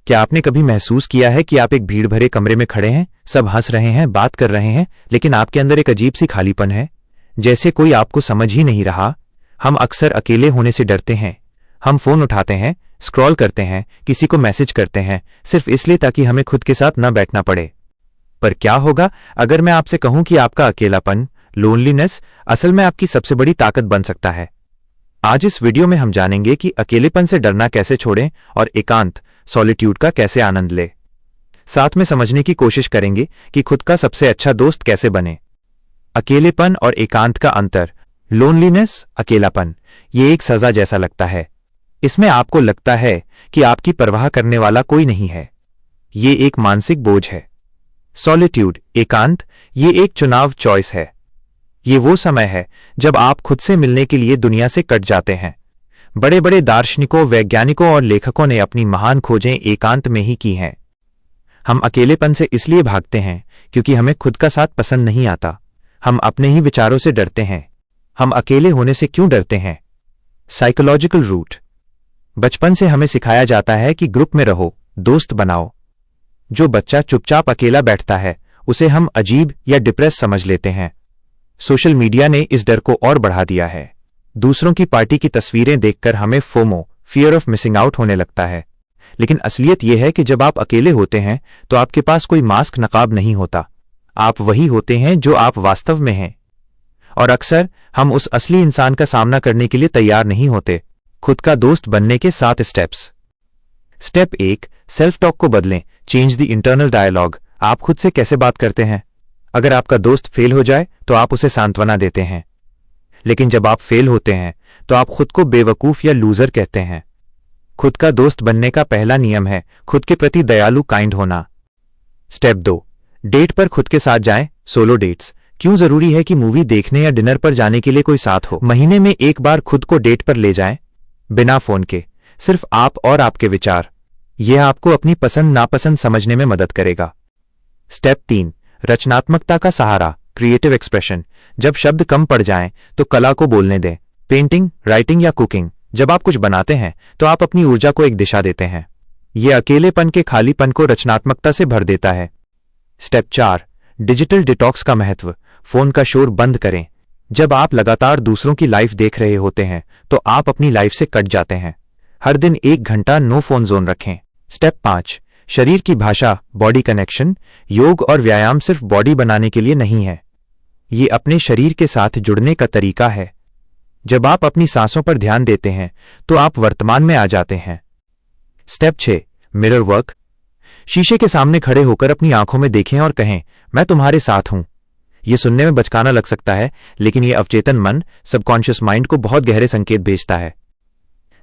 क्या आपने कभी महसूस किया है कि आप एक भीड़ भरे कमरे में खड़े हैं, सब हंस रहे हैं, बात कर रहे हैं, लेकिन आपके अंदर एक अजीब सी खालीपन है, जैसे कोई आपको समझ ही नहीं रहा। हम अक्सर अकेले होने से डरते हैं। हम फोन उठाते हैं, स्क्रॉल करते हैं, किसी को मैसेज करते हैं, सिर्फ इसलिए ताकि हमें खुद के साथ न बैठना पड़े। पर क्या होगा अगर मैं आपसे कहूं कि आपका अकेलापन, लोनलीनेस, असल में आपकी सबसे बड़ी ताकत बन सकता है। आज इस वीडियो में हम जानेंगे कि अकेलेपन से डरना कैसे छोड़ें और एकांत, सॉलिट्यूड का कैसे आनंद ले। साथ में समझने की कोशिश करेंगे कि खुद का सबसे अच्छा दोस्त कैसे बने। अकेलेपन और एकांत का अंतर। लोनलीनेस, अकेलापन, ये एक सजा जैसा लगता है। इसमें आपको लगता है कि आपकी परवाह करने वाला कोई नहीं है। ये एक मानसिक बोझ है। सॉलिट्यूड, एकांत, ये एक चुनाव, चॉइस है। ये वो समय है जब आप खुद से मिलने के लिए दुनिया से कट जाते हैं। बड़े बड़े दार्शनिकों, वैज्ञानिकों और लेखकों ने अपनी महान खोजें एकांत में ही की हैं। हम अकेलेपन से इसलिए भागते हैं क्योंकि हमें खुद का साथ पसंद नहीं आता। हम अपने ही विचारों से डरते हैं। हम अकेले होने से क्यों डरते हैं? Psychological root. बचपन से हमें सिखाया जाता है कि ग्रुप में रहो, दोस्त बनाओ। जो बच्चा चुपचाप अकेला बैठता है उसे हम अजीब या डिप्रेस समझ लेते हैं। सोशल मीडिया ने इस डर को और बढ़ा दिया है। दूसरों की पार्टी की तस्वीरें देखकर हमें FOMO, fear of missing out होने लगता है। लेकिन असलियत यह है कि जब आप अकेले होते हैं तो आपके पास कोई मास्क, नकाब नहीं होता। आप वही होते हैं जो आप वास्तव में हैं। और अक्सर हम उस असली इंसान का सामना करने के लिए तैयार नहीं होते। खुद का दोस्त बनने के 7 स्टेप्स। स्टेप 1, सेल्फ टॉक को बदलें। Change the internal dialogue. आप खुद से कैसे बात करते हैं? अगर आपका दोस्त फेल हो जाए तो आप उसे सांत्वना देते हैं, लेकिन जब आप फेल होते हैं तो आप खुद को बेवकूफ या लूजर कहते हैं। खुद का दोस्त बनने का पहला नियम है खुद के प्रति दयालु, काइंड होना। स्टेप 2, डेट पर खुद के साथ जाएं। Solo dates. क्यों जरूरी है कि मूवी देखने या डिनर पर जाने के लिए कोई साथ हो? महीने में एक बार खुद को डेट पर ले जाएं, बिना फोन के, सिर्फ आप और आपके विचार। यह आपको अपनी पसंद नापसंद समझने में मदद करेगा। स्टेप 3, रचनात्मकता का सहारा, क्रिएटिव एक्सप्रेशन। जब शब्द कम पड़ जाएं तो कला को बोलने दें। पेंटिंग, राइटिंग या कुकिंग। जब आप कुछ बनाते हैं तो आप अपनी ऊर्जा को एक दिशा देते हैं। यह अकेलेपन के खालीपन को रचनात्मकता से भर देता है। स्टेप 4, डिजिटल डिटॉक्स का महत्व। फोन का शोर बंद करें। जब आप लगातार दूसरों की लाइफ देख रहे होते हैं तो आप अपनी लाइफ से कट जाते हैं। हर दिन 1 घंटा नो फोन जोन रखें। स्टेप 5, शरीर की भाषा, बॉडी कनेक्शन। योग और व्यायाम सिर्फ बॉडी बनाने के लिए नहीं है, ये अपने शरीर के साथ जुड़ने का तरीका है। जब आप अपनी सांसों पर ध्यान देते हैं तो आप वर्तमान में आ जाते हैं। Step 6, mirror work. शीशे के सामने खड़े होकर अपनी आंखों में देखें और कहें, मैं तुम्हारे साथ हूं। यह सुनने में बचकाना लग सकता है, लेकिन यह अवचेतन मन, सबकॉन्शियस माइंड को बहुत गहरे संकेत भेजता है।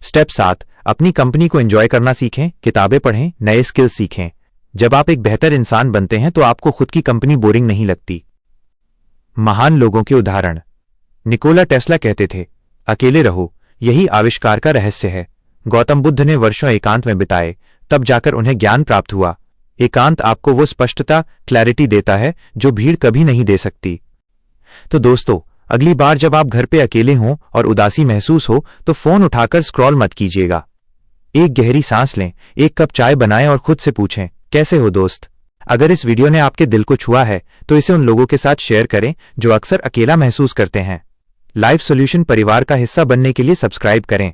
स्टेप 7, अपनी कंपनी को एंजॉय करना सीखें। किताबें पढ़ें, नए स्किल्स सीखें। जब आप एक बेहतर इंसान बनते हैं तो आपको खुद की कंपनी बोरिंग नहीं लगती। महान लोगों के उदाहरण। निकोला टेस्ला कहते थे, अकेले रहो, यही आविष्कार का रहस्य है। गौतम बुद्ध ने वर्षों एकांत में बिताए, तब जाकर उन्हें ज्ञान प्राप्त हुआ। एकांत आपको वो स्पष्टता, क्लैरिटी देता है जो भीड़ कभी नहीं दे सकती। तो दोस्तों, अगली बार जब आप घर पे अकेले हों और उदासी महसूस हो तो फोन उठाकर स्क्रॉल मत कीजिएगा। एक गहरी सांस लें, एक कप चाय बनाएं और खुद से पूछें, कैसे हो दोस्त? अगर इस वीडियो ने आपके दिल को छुआ है तो इसे उन लोगों के साथ शेयर करें जो अक्सर अकेला महसूस करते हैं। लाइफ सॉल्यूशन परिवार का हिस्सा बनने के लिए सब्सक्राइब करें।